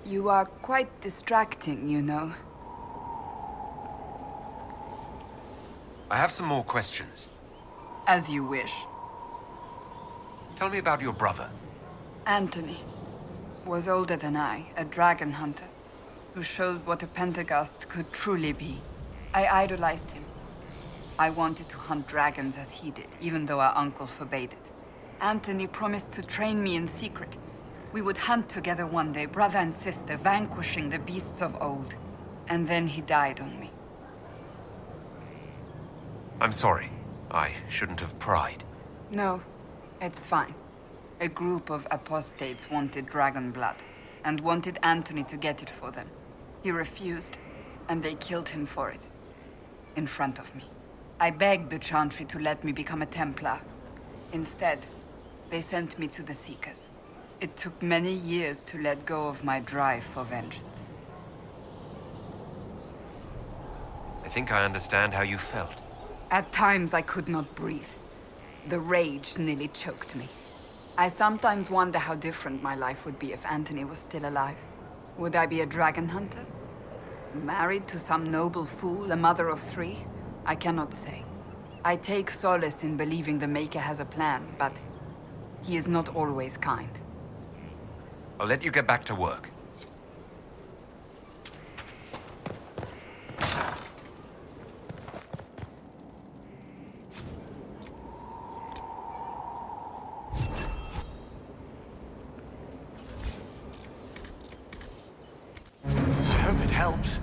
You are quite distracting, you know. I have some more questions. As you wish. Tell me about your brother. Anthony was older than I, a dragon hunter, who showed what a Pentagast could truly be. I idolized him. I wanted to hunt dragons as he did, even though our uncle forbade it. Anthony promised to train me in secret. We would hunt together one day, brother and sister, vanquishing the beasts of old. And then he died on me. I'm sorry. I shouldn't have pried. No, it's fine. A group of apostates wanted dragon blood, and wanted Anthony to get it for them. He refused, and they killed him for it. In front of me. I begged the Chantry to let me become a Templar. Instead, they sent me to the Seekers. It took many years to let go of my drive for vengeance. I think I understand how you felt. At times I could not breathe. The rage nearly choked me. I sometimes wonder how different my life would be if Anthony was still alive. Would I be a dragon hunter? Married to some noble fool, a mother of 3? I cannot say. I take solace in believing the Maker has a plan, but he is not always kind. I'll let you get back to work. I hope it helps.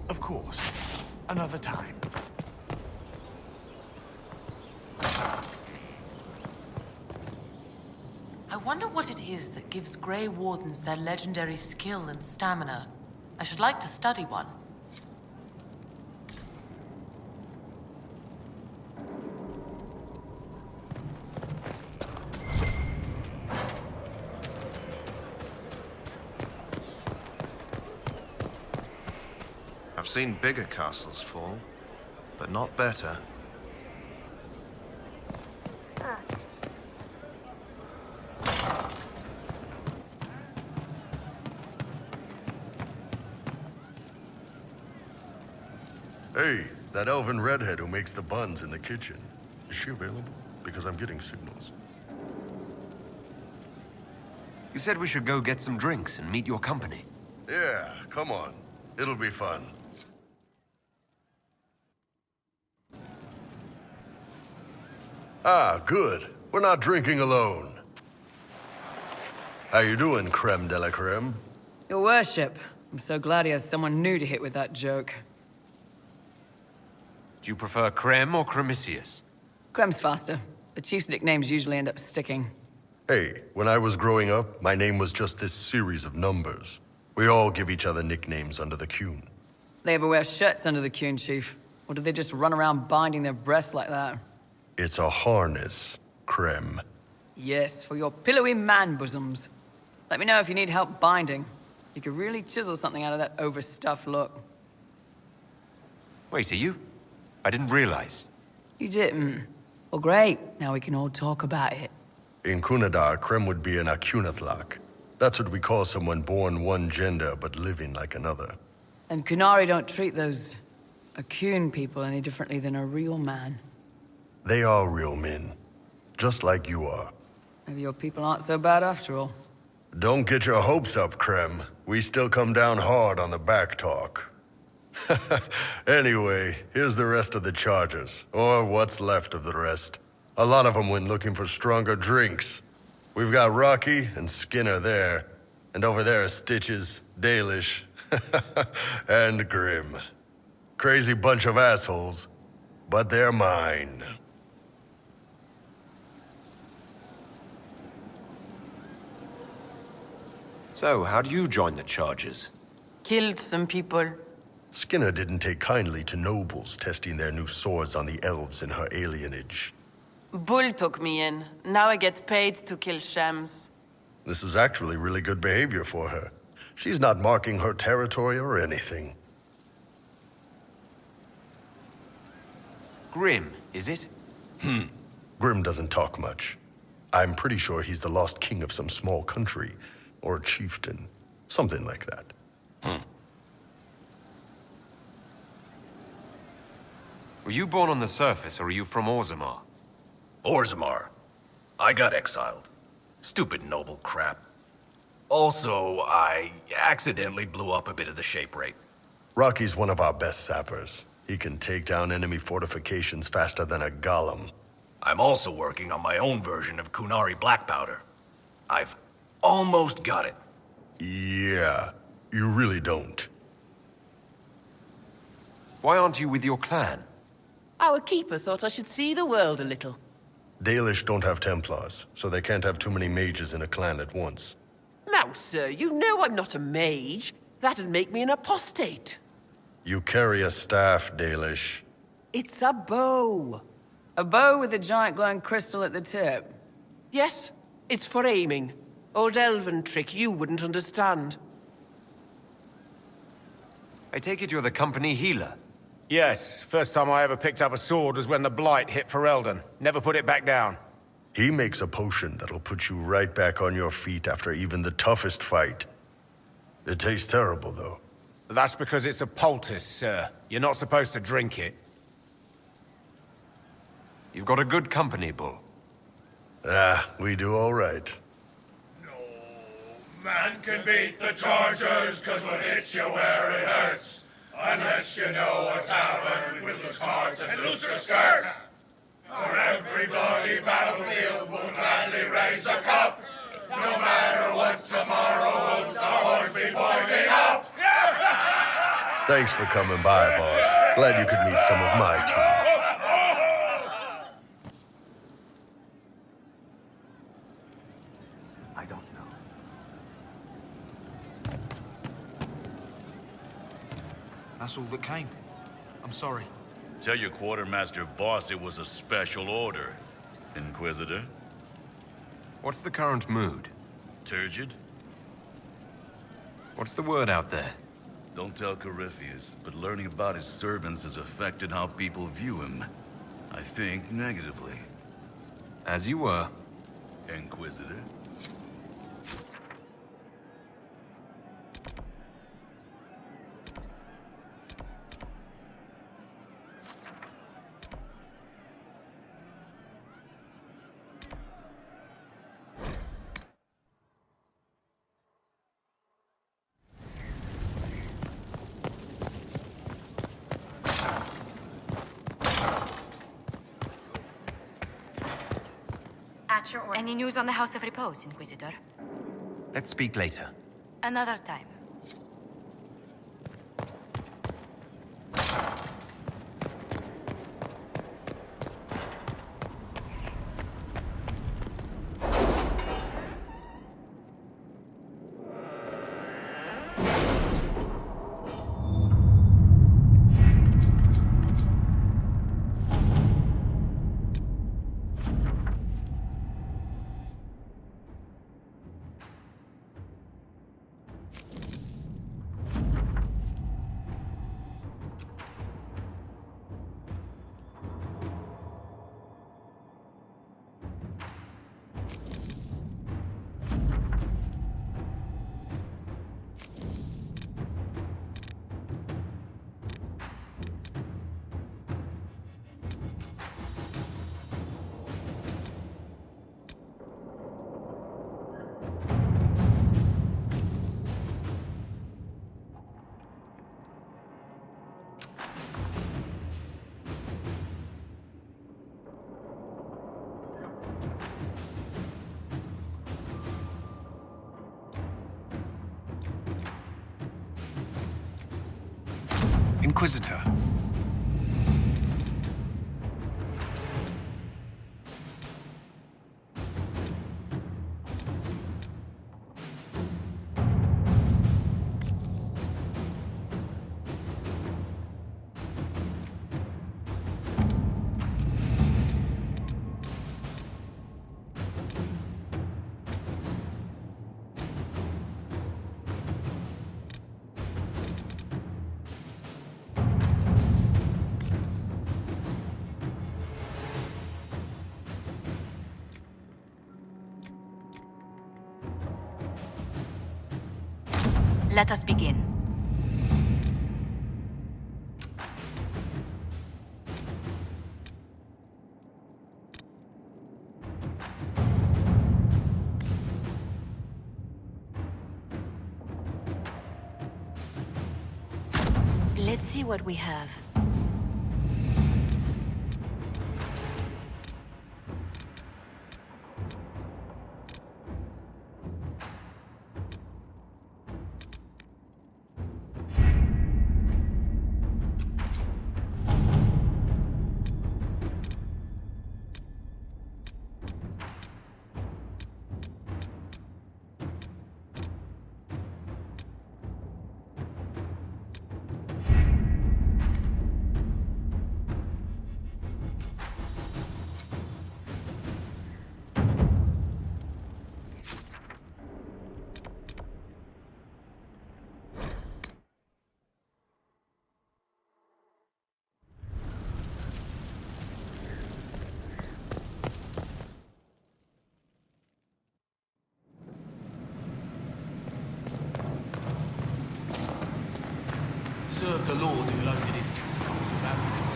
Of course. Another time. I wonder what it is that gives Grey Wardens their legendary skill and stamina. I should like to study one. I've seen bigger castles fall, but not better. Hey, that elven redhead who makes the buns in the kitchen. Is she available? Because I'm getting signals. You said we should go get some drinks and meet your company. Yeah, come on. It'll be fun. Ah, good. We're not drinking alone. How you doing, creme de la creme? Your worship, I'm so glad he has someone new to hit with that joke. Do you prefer Creme or Cremisius? Crem's faster. The chief's nicknames usually end up sticking. Hey, when I was growing up, my name was just this series of numbers. We all give each other nicknames under the Qun. They ever wear shirts under the Qun, Chief? Or do they just run around binding their breasts like that? It's a harness, creme. Yes, for your pillowy man bosoms. Let me know if you need help binding. You could really chisel something out of that overstuffed look. Wait, are you? I didn't realize. You didn't? Well, great. Now we can all talk about it. In Kunadar, creme would be an Akunatlak. That's what we call someone born one gender but living like another. And Kunari don't treat those Akun people any differently than a real man. They are real men, just like you are. Maybe your people aren't so bad after all. Don't get your hopes up, Creme. We still come down hard on the back talk. Anyway, here's the rest of the charges, or what's left of the rest. A lot of them went looking for stronger drinks. We've got Rocky and Skinner there, and over there are Stitches, Dalish, and Grim. Crazy bunch of assholes, but they're mine. So, how do you join the charges? Killed some people. Skinner didn't take kindly to nobles testing their new swords on the elves in her alienage. Bull took me in. Now I get paid to kill shams. This is actually really good behavior for her. She's not marking her territory or anything. Grim, is it? Grim doesn't talk much. I'm pretty sure he's the lost king of some small country, or chieftain, something like that. Were you born on the surface, or are you from Orzammar? Orzammar. I got exiled. Stupid noble crap. Also, I accidentally blew up a bit of the shape rate. Rocky's one of our best sappers. He can take down enemy fortifications faster than a golem. I'm also working on my own version of Kunari black powder. I've almost got it. Yeah, you really don't. Why aren't you with your clan? Our keeper thought I should see the world a little. Dalish don't have Templars, so they can't have too many mages in a clan at once. Now, sir, you know I'm not a mage. That'd make me an apostate. You carry a staff, Dalish. It's a bow. A bow with a giant glowing crystal at the tip. Yes, it's for aiming. Old elven trick you wouldn't understand. I take it you're the company healer. Yes, first time I ever picked up a sword was when the Blight hit Ferelden. Never put it back down. He makes a potion that'll put you right back on your feet after even the toughest fight. It tastes terrible, though. That's because it's a poultice, sir. You're not supposed to drink it. You've got a good company, Bull. Ah, we do all right. No man can beat the Chargers, 'cause what hits you where it hurts. Unless you know a tavern with loose cards and looser skirts. For every bloody battlefield will gladly raise a cup. No matter what tomorrow holds, the horns be pointing up. Thanks for coming by, boss. Glad you could meet some of my team. I don't know. That's all that came. I'm sorry. Tell your quartermaster boss it was a special order, Inquisitor. What's the current mood? Turgid? What's the word out there? Don't tell Corypheus, but learning about his servants has affected how people view him. I think negatively. As you were. Inquisitor. At your order. Any news on the House of Repose, Inquisitor? Let's speak later. Another time. Inquisitor. Let us begin. Let's see what we have. Serve the Lord who loaded his catacombs with apples.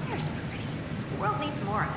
Here's pretty. The world needs more of it.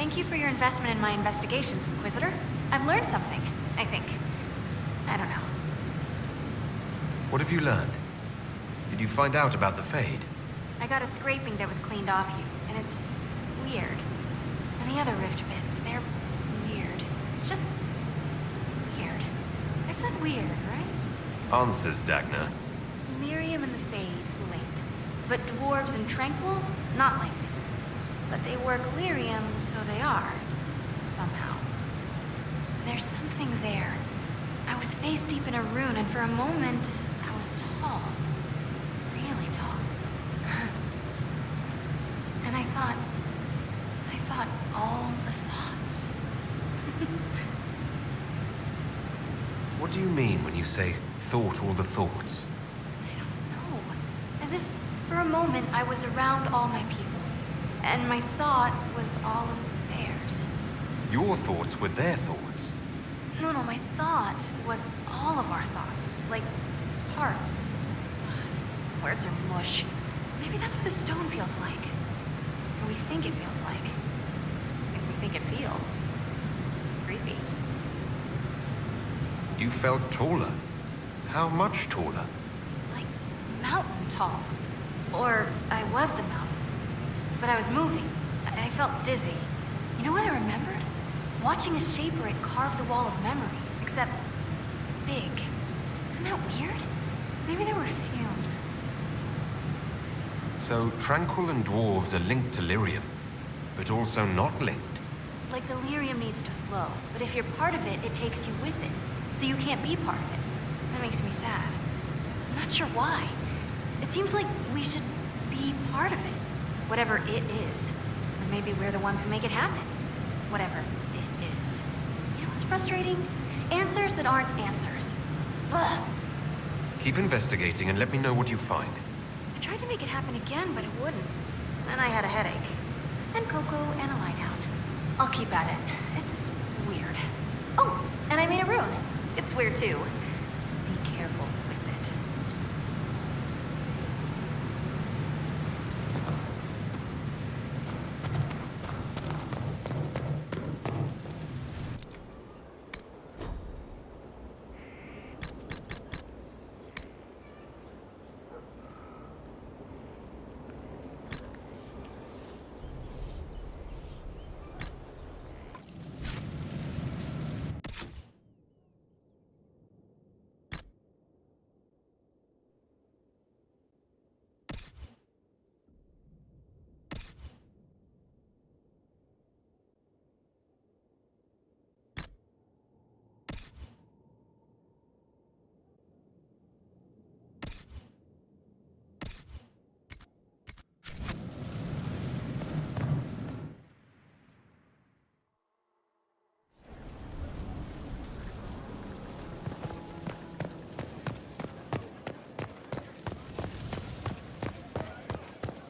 Thank you for your investment in my investigations, Inquisitor. I've learned something, I think. I don't know. What have you learned? Did you find out about the Fade? I got a scraping that was cleaned off you, and it's weird. And the other rift bits, they're weird. It's just weird. I said weird, right? Answers, Dagna. Lyrium and the Fade linked, but dwarves and Tranquil not linked. But they work Lyrium, so they are. Somehow. There's something there. I was face deep in a rune, and for a moment, I was tall. Really tall. And I thought all the thoughts. What do you mean when you say, thought all the thoughts? I don't know. As if for a moment I was around all my people. And my thought was all of theirs. Your thoughts were their thoughts. No, my thought was all of our thoughts. Like, parts. Words are mush. Maybe that's what the stone feels like. Or we think it feels like. If we think it feels. Creepy. You felt taller. How much taller? Like, mountain tall. Or I was the mountain. But I was moving. I felt dizzy. You know what I remembered? Watching a shaper it carve the wall of memory. Except big. Isn't that weird? Maybe there were fumes. So, Tranquil and dwarves are linked to Lyrium, but also not linked. Like the lyrium needs to flow, but if you're part of it, it takes you with it. So you can't be part of it. That makes me sad. I'm not sure why. It seems like we should be part of it. Whatever it is. And maybe we're the ones who make it happen. Whatever it is. You know what's frustrating? Answers that aren't answers. Blah. Keep investigating and let me know what you find. I tried to make it happen again, but it wouldn't. Then I had a headache. And cocoa and a lie down. I'll keep at it. It's weird. Oh, and I made a rune. It's weird too. Be careful with it.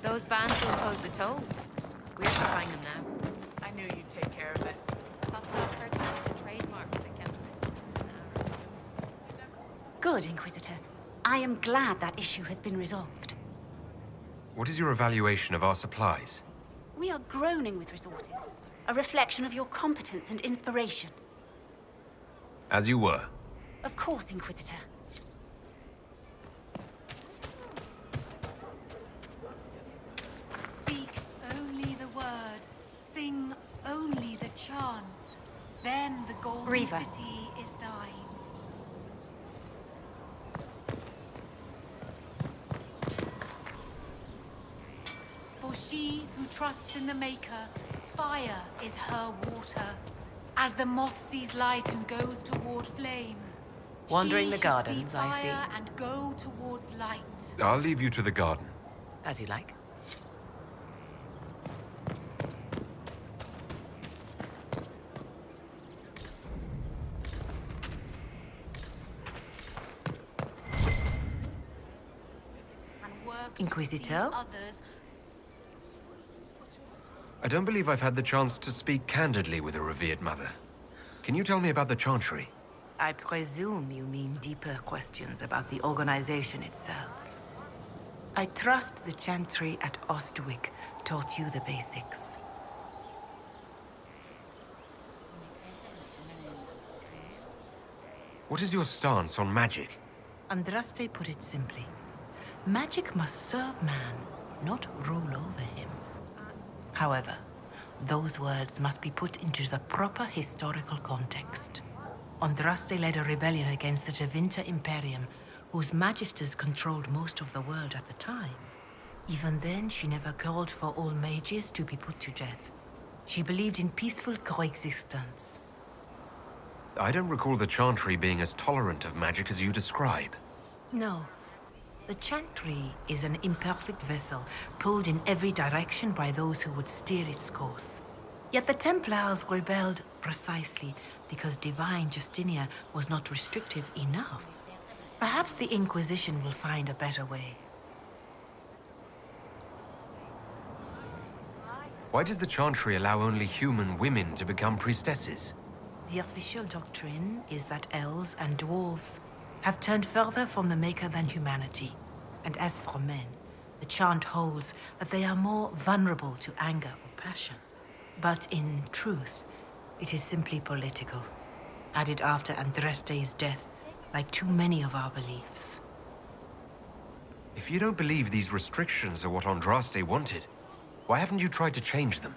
Those bands who impose the tolls. We're supplying them now. I knew you'd take care of it. Good, Inquisitor. I am glad that issue has been resolved. What is your evaluation of our supplies? We are groaning with resources. A reflection of your competence and inspiration. As you were. Of course, Inquisitor. Speak only the word. Sing only the chant. Then the golden Riva. city is thine. For she who trusts in the Maker, fire is her water. As the moth sees light and goes toward flame, Wandering she the shall gardens, see I see. fire and go towards light. I'll leave you to the garden. As you like. And work to Inquisitor? see others. I don't believe I've had the chance to speak candidly with a revered mother. Can you tell me about the Chantry? I presume you mean deeper questions about the organization itself. I trust the Chantry at Ostwick taught you the basics. What is your stance on magic? Andraste put it simply. Magic must serve man, not rule over him. However, those words must be put into the proper historical context. Andraste led a rebellion against the Tevinter Imperium, whose magisters controlled most of the world at the time. Even then, she never called for all mages to be put to death. She believed in peaceful coexistence. I don't recall the Chantry being as tolerant of magic as you describe. No. The Chantry is an imperfect vessel, pulled in every direction by those who would steer its course. Yet the Templars rebelled precisely because divine Justinia was not restrictive enough. Perhaps the Inquisition will find a better way. Why does the Chantry allow only human women to become priestesses? The official doctrine is that elves and dwarves have turned further from the Maker than humanity. And as for men, the chant holds that they are more vulnerable to anger or passion. But in truth, it is simply political, added after Andraste's death, like too many of our beliefs. If you don't believe these restrictions are what Andraste wanted, why haven't you tried to change them?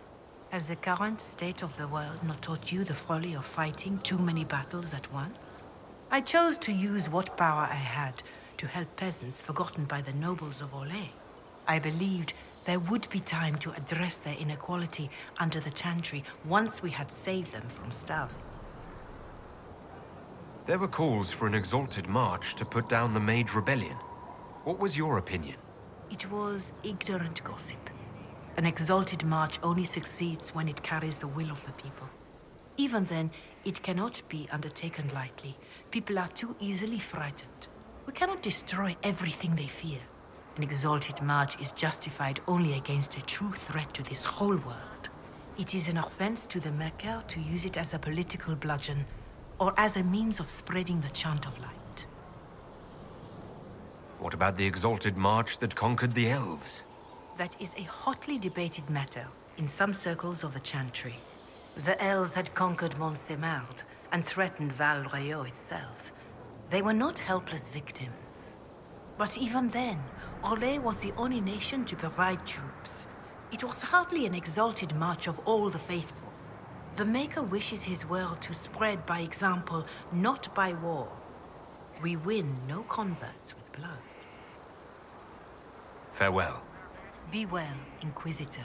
Has the current state of the world not taught you the folly of fighting too many battles at once? I chose to use what power I had to help peasants forgotten by the nobles of Orlais. I believed there would be time to address their inequality under the Chantry once we had saved them from starving. There were calls for an exalted march to put down the Mage Rebellion. What was your opinion? It was ignorant gossip. An exalted march only succeeds when it carries the will of the people. Even then, it cannot be undertaken lightly. People are too easily frightened. We cannot destroy everything they fear. An exalted march is justified only against a true threat to this whole world. It is an offense to the Maker to use it as a political bludgeon, or as a means of spreading the chant of light. What about the exalted march that conquered the elves? That is a hotly debated matter in some circles of the Chantry. The elves had conquered Montsemard and threatened Val Royeaux itself. They were not helpless victims. But even then, Orlais was the only nation to provide troops. It was hardly an exalted march of all the faithful. The Maker wishes his world to spread by example, not by war. We win no converts with blood. Farewell. Be well, Inquisitor.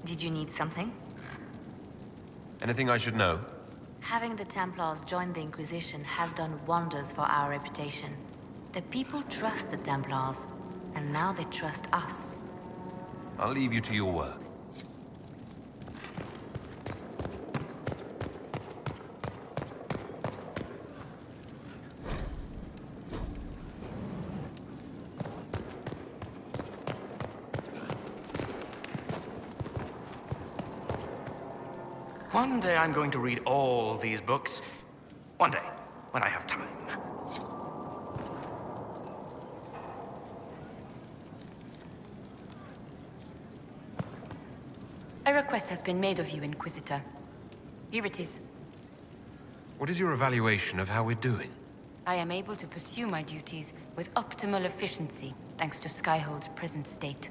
Did you need something? Anything I should know? Having the Templars join the Inquisition has done wonders for our reputation. The people trust the Templars, and now they trust us. I'll leave you to your work. One day I'm going to read all these books. One day, when I have time. A request has been made of you, Inquisitor. Here it is. What is your evaluation of how we're doing? I am able to pursue my duties with optimal efficiency, thanks to Skyhold's present state.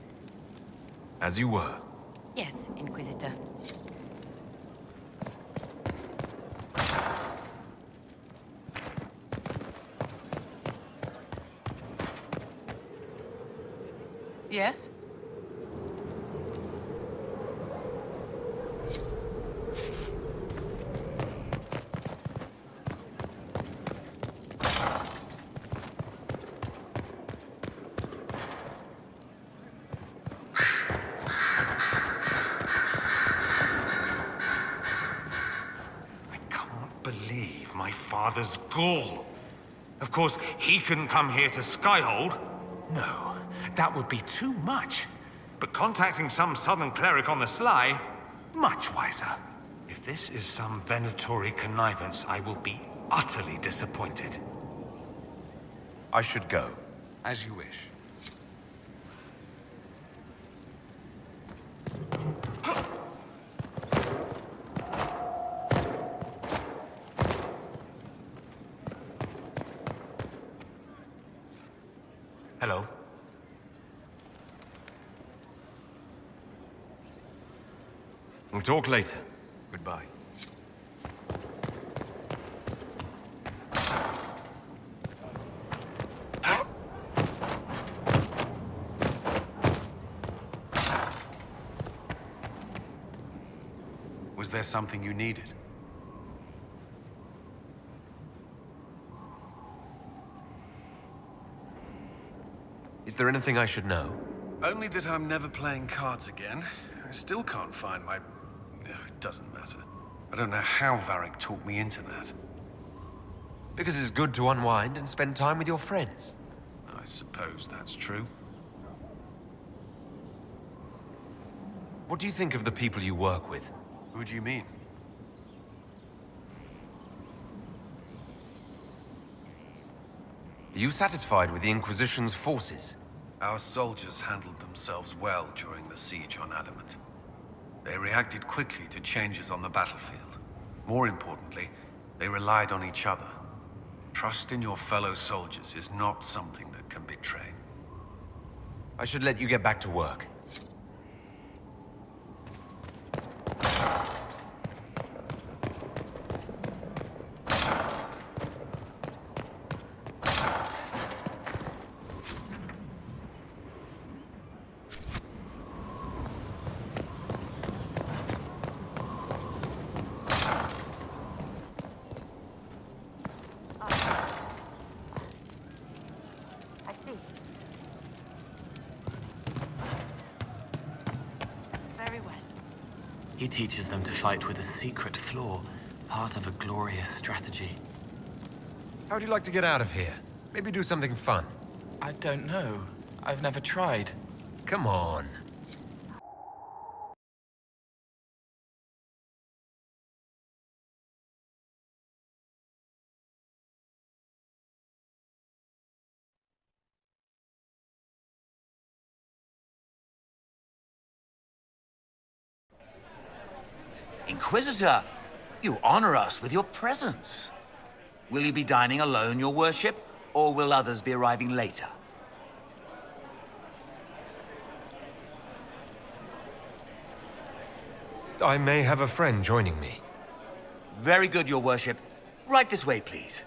As you were. Yes, Inquisitor. Yes? my father's gall. Of course, he couldn't come here to Skyhold. No, that would be too much. But contacting some southern cleric on the sly, much wiser. If this is some Venatori connivance, I will be utterly disappointed. I should go. As you wish. Hello. We'll talk later. Goodbye. Was there something you needed? Is there anything I should know? Only that I'm never playing cards again. I still can't find my... It doesn't matter. I don't know how Varric talked me into that. Because it's good to unwind and spend time with your friends. I suppose that's true. What do you think of the people you work with? Who do you mean? Are you satisfied with the Inquisition's forces? Our soldiers handled themselves well during the siege on Adamant. They reacted quickly to changes on the battlefield. More importantly, they relied on each other. Trust in your fellow soldiers is not something that can be trained. I should let you get back to work. He teaches them to fight with a secret flaw, part of a glorious strategy. How'd you like to get out of here? Maybe do something fun. I don't know. I've never tried. Come on. Inquisitor, you honor us with your presence. Will you be dining alone, your worship, or will others be arriving later? I may have a friend joining me. Very good, your worship. Right this way, please.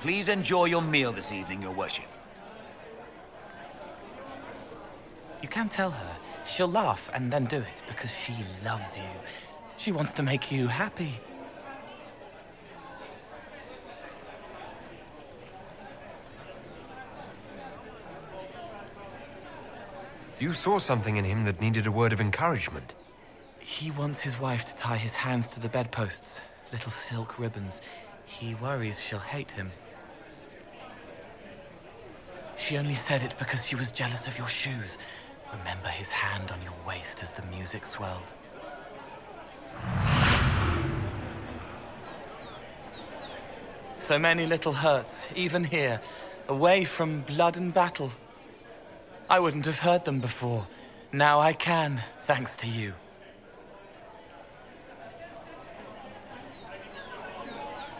Please enjoy your meal this evening, your worship. You can tell her. She'll laugh and then do it because she loves you. She wants to make you happy. You saw something in him that needed a word of encouragement. He wants his wife to tie his hands to the bedposts, little silk ribbons. He worries she'll hate him. She only said it because she was jealous of your shoes. Remember his hand on your waist as the music swelled. So many little hurts, even here, away from blood and battle. I wouldn't have heard them before. Now I can, thanks to you.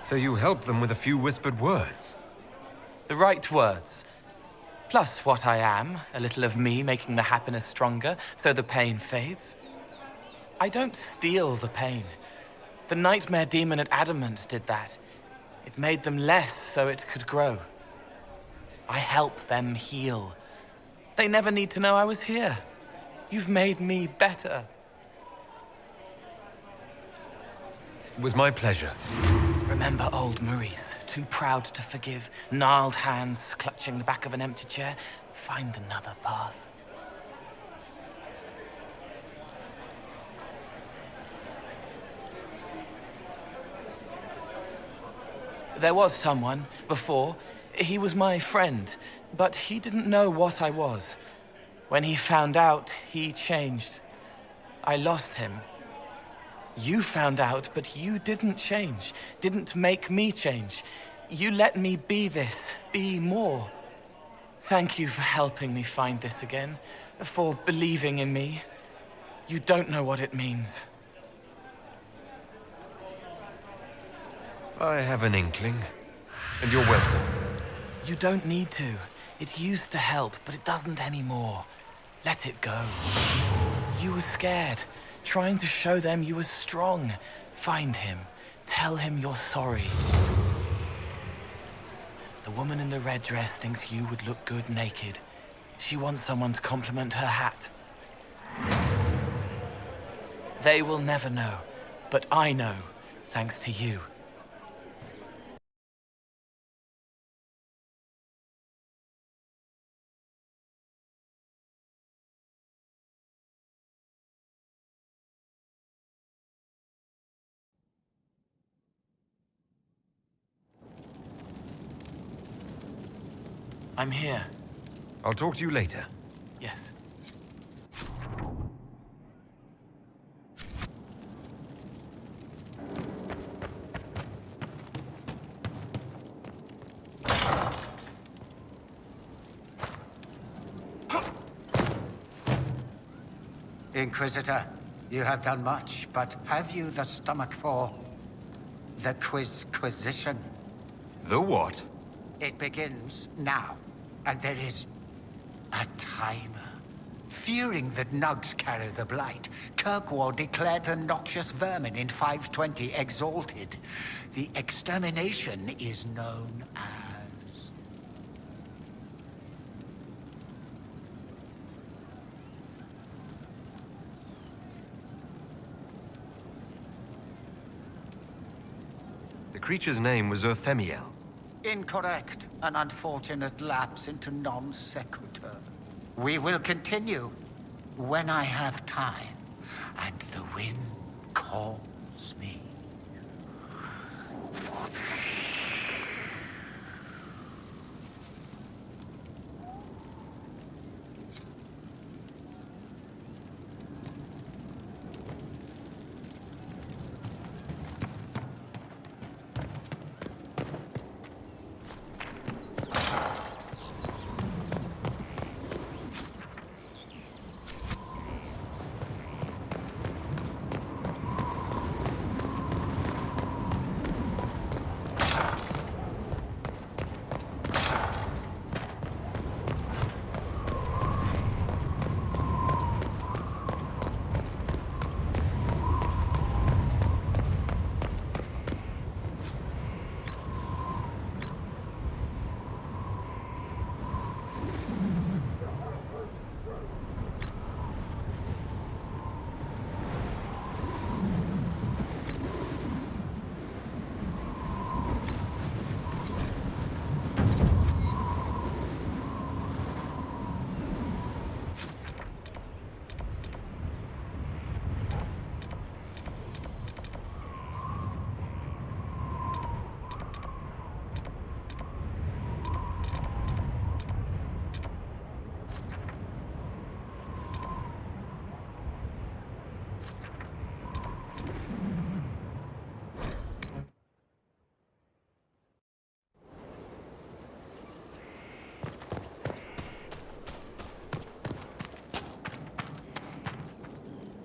So you help them with a few whispered words? The right words. Plus what I am, a little of me making the happiness stronger, so the pain fades. I don't steal the pain. The nightmare demon at Adamant did that. It made them less so it could grow. I help them heal. They never need to know I was here. You've made me better. It was my pleasure. Remember old Maurice, too proud to forgive, gnarled hands clutching the back of an empty chair? Find another path. There was someone, before. He was my friend, but he didn't know what I was. When he found out, he changed. I lost him. You found out, but you didn't change. Didn't make me change. You let me be this, be more. Thank you for helping me find this again, for believing in me. You don't know what it means. I have an inkling, and you're welcome. You don't need to. It used to help, but it doesn't anymore. Let it go. You were scared, trying to show them you were strong. Find him. Tell him you're sorry. The woman in the red dress thinks you would look good naked. She wants someone to compliment her hat. They will never know, but I know, thanks to you. I'm here. I'll talk to you later. Yes. Inquisitor, you have done much, but have you the stomach for the Quizquisition? The what? It begins now, and there is a timer. Fearing that nugs carry the blight, Kirkwall declared the noxious vermin in 520 exalted. The extermination is known as... The creature's name was Urthemiel. Incorrect. An unfortunate lapse into non sequitur. We will continue when I have time and the wind calls me.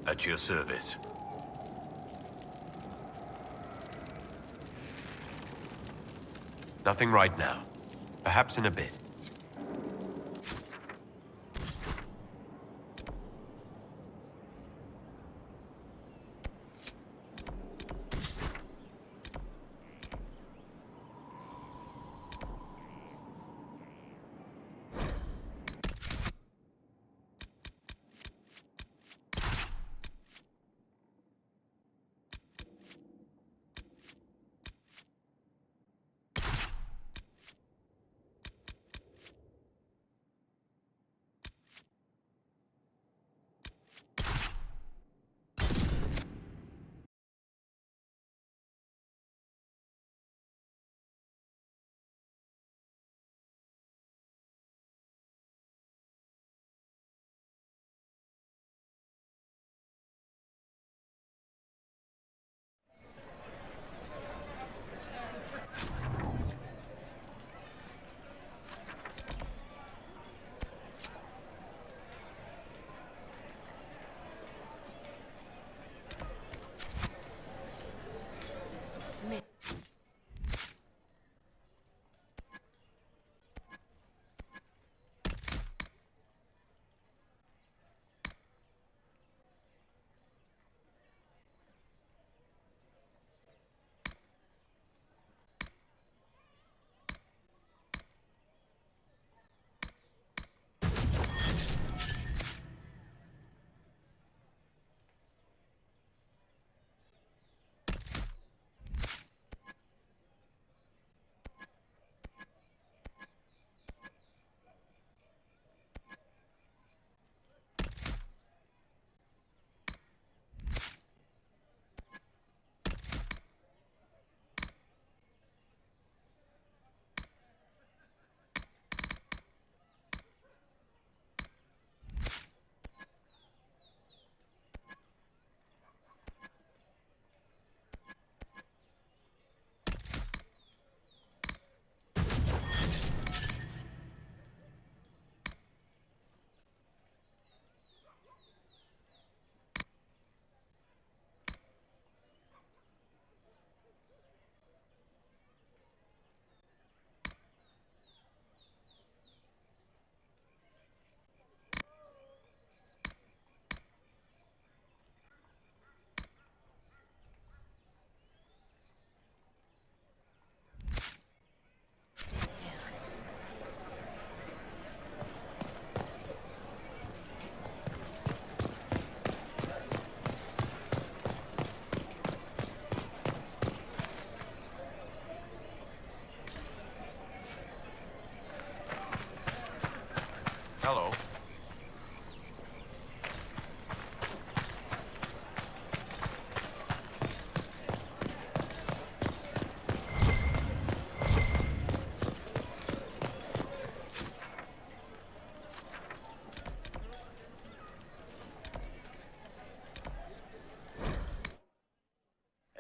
At your service. Nothing right now. Perhaps in a bit.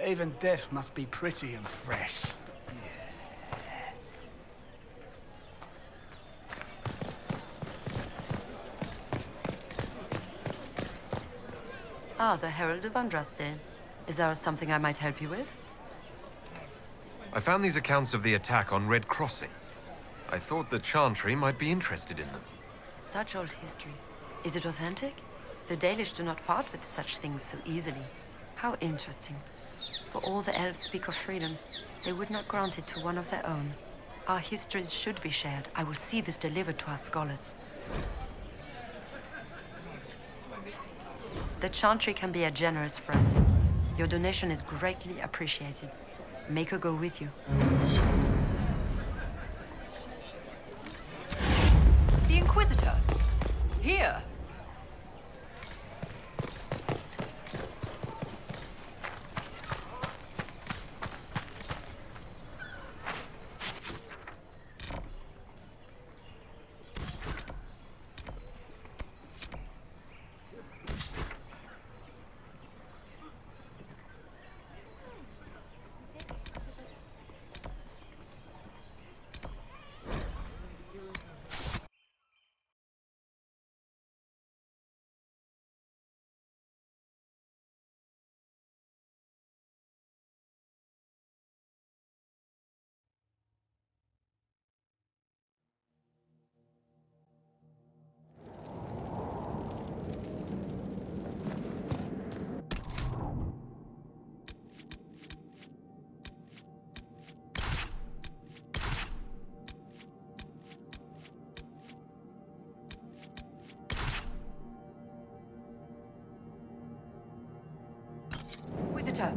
Even death must be pretty and fresh. Ah, the Herald of Andraste. Is there something I might help you with? I found these accounts of the attack on Red Crossing. I thought the Chantry might be interested in them. Such old history. Is it authentic? The Dalish do not part with such things so easily. How interesting. For all the elves speak of freedom, they would not grant it to one of their own. Our histories should be shared. I will see this delivered to our scholars. The Chantry can be a generous friend. Your donation is greatly appreciated. Make her go with you. The Inquisitor! Here! Inquisitor!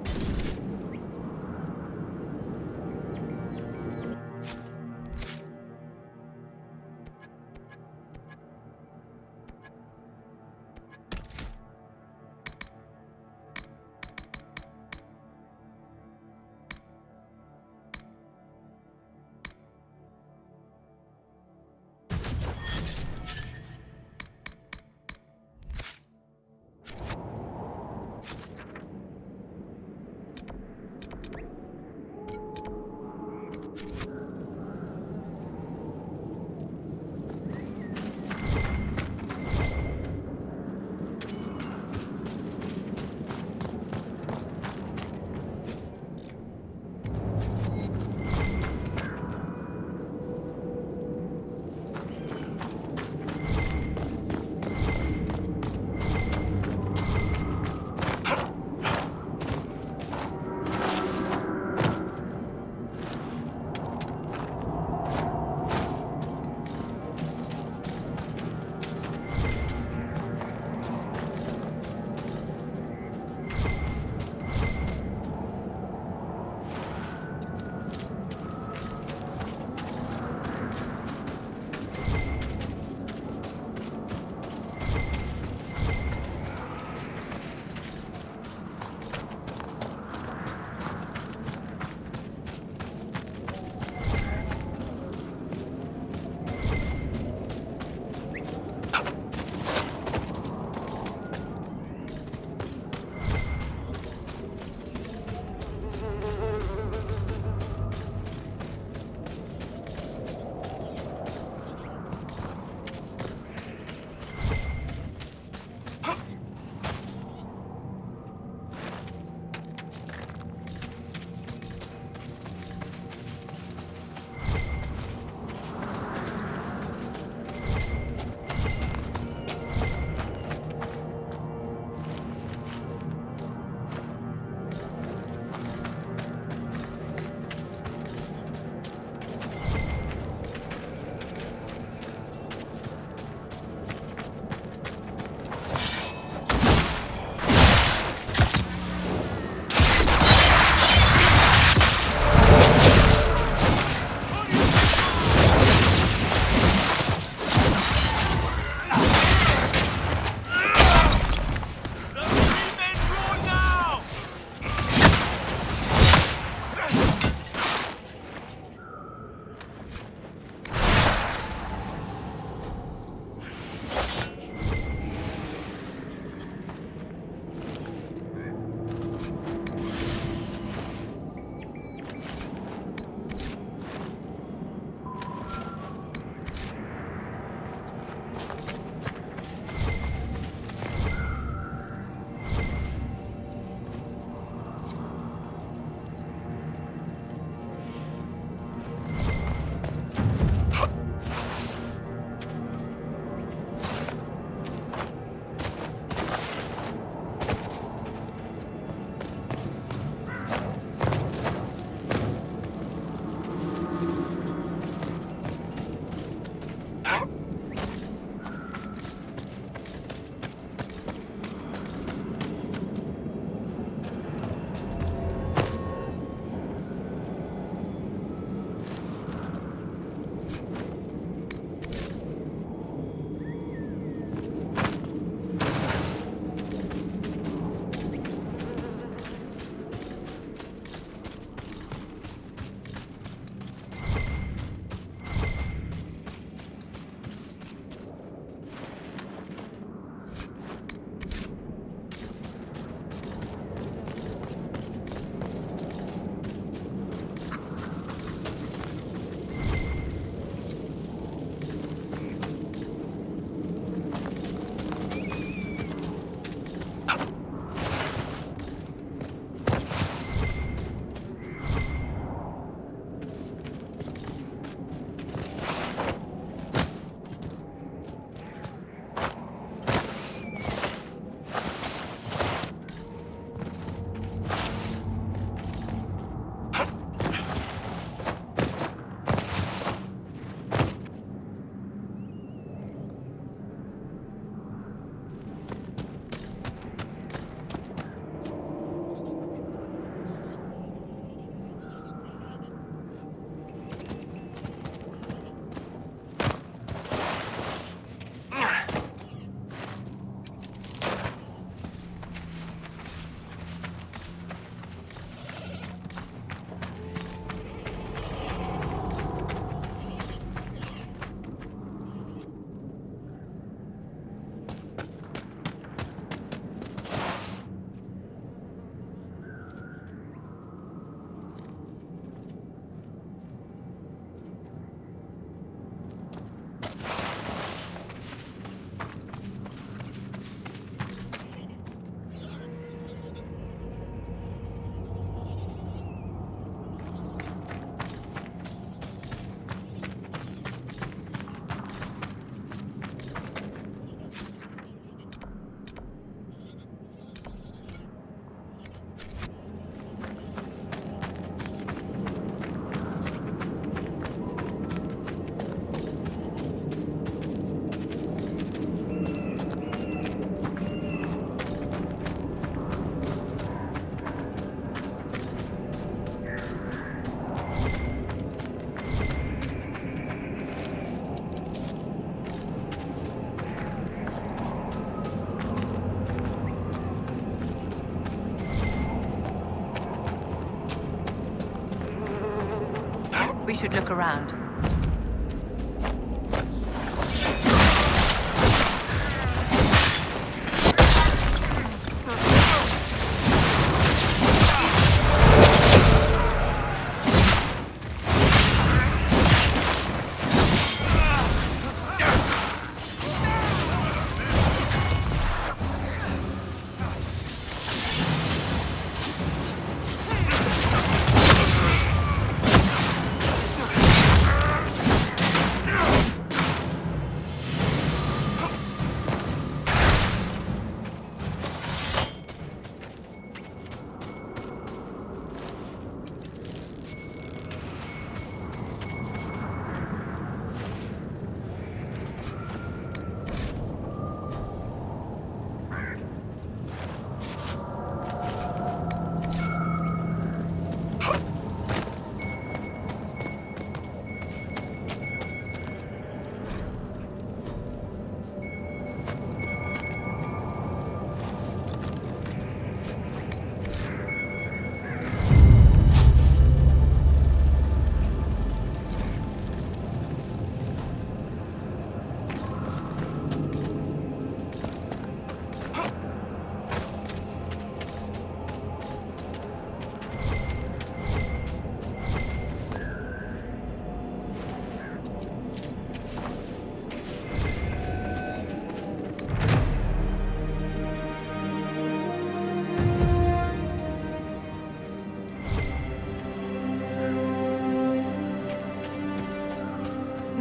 we should look around.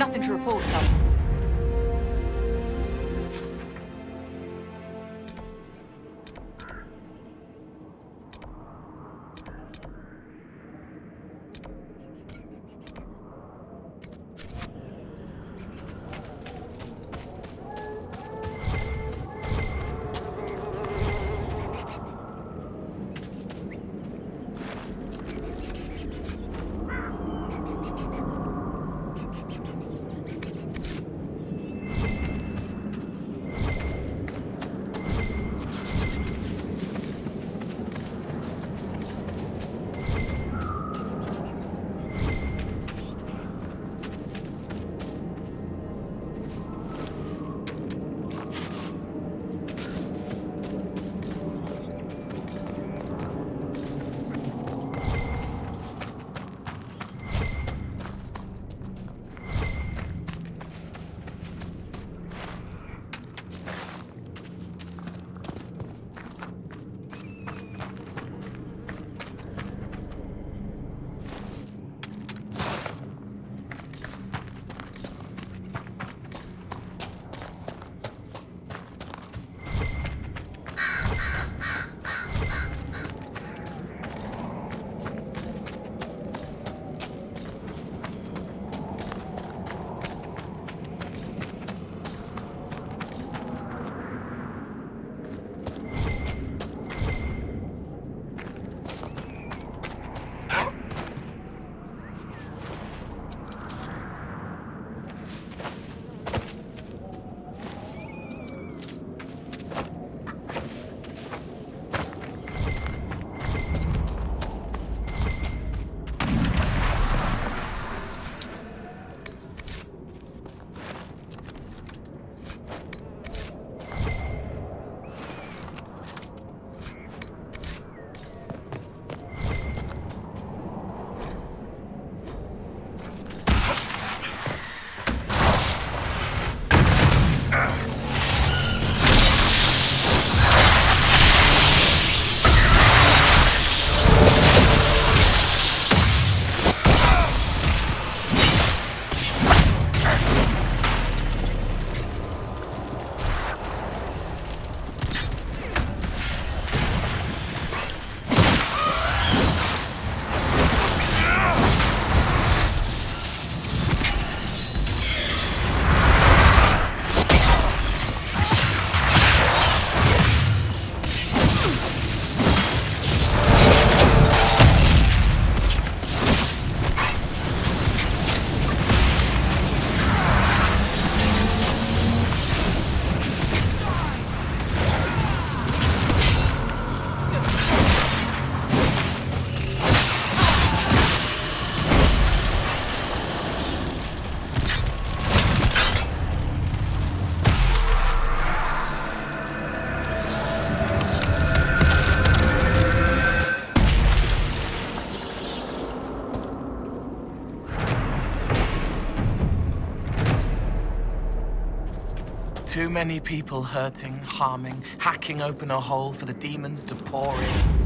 Nothing to report, sir. Too many people hurting, harming, hacking open a hole for the demons to pour in.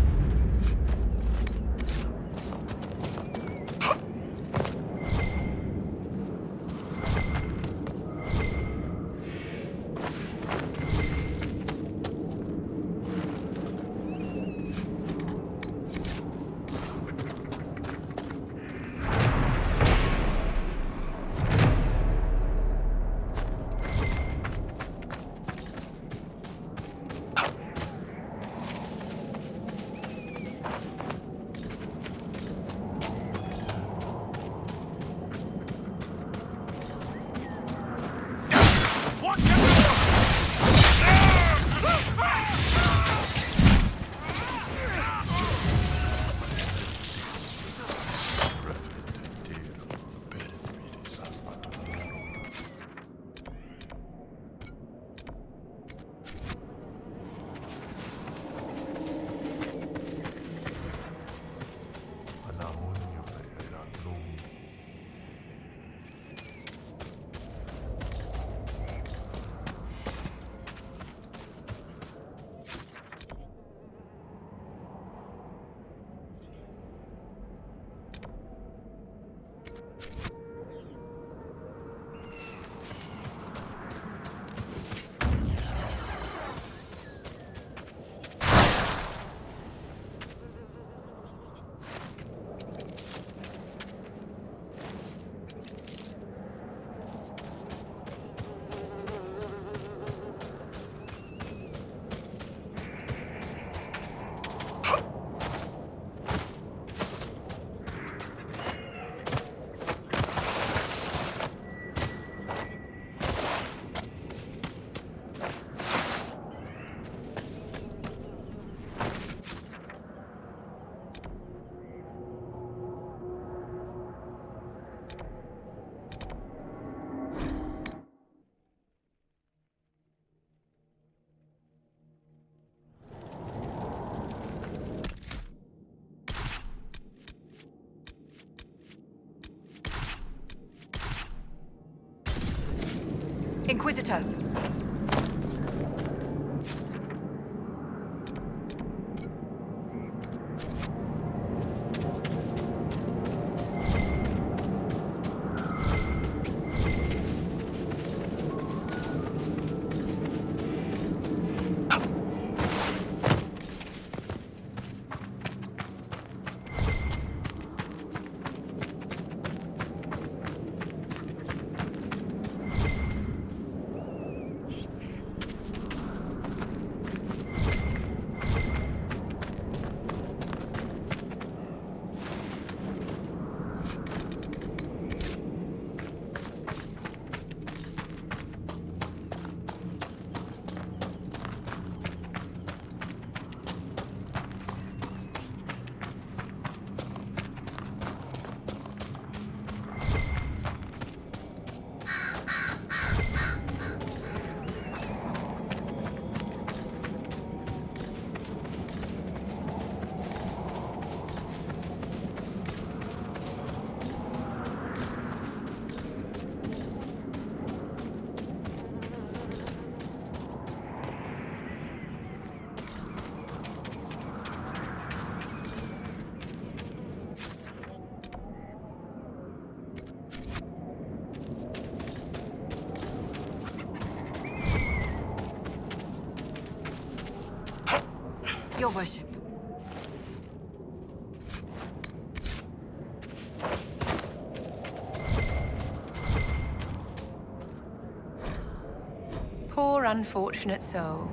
Inquisitor. Your worship. Poor unfortunate soul.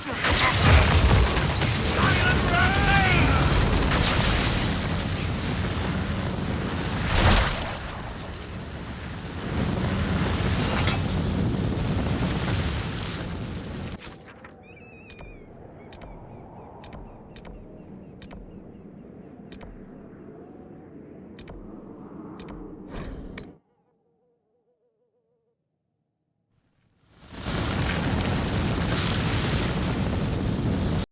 Soldier!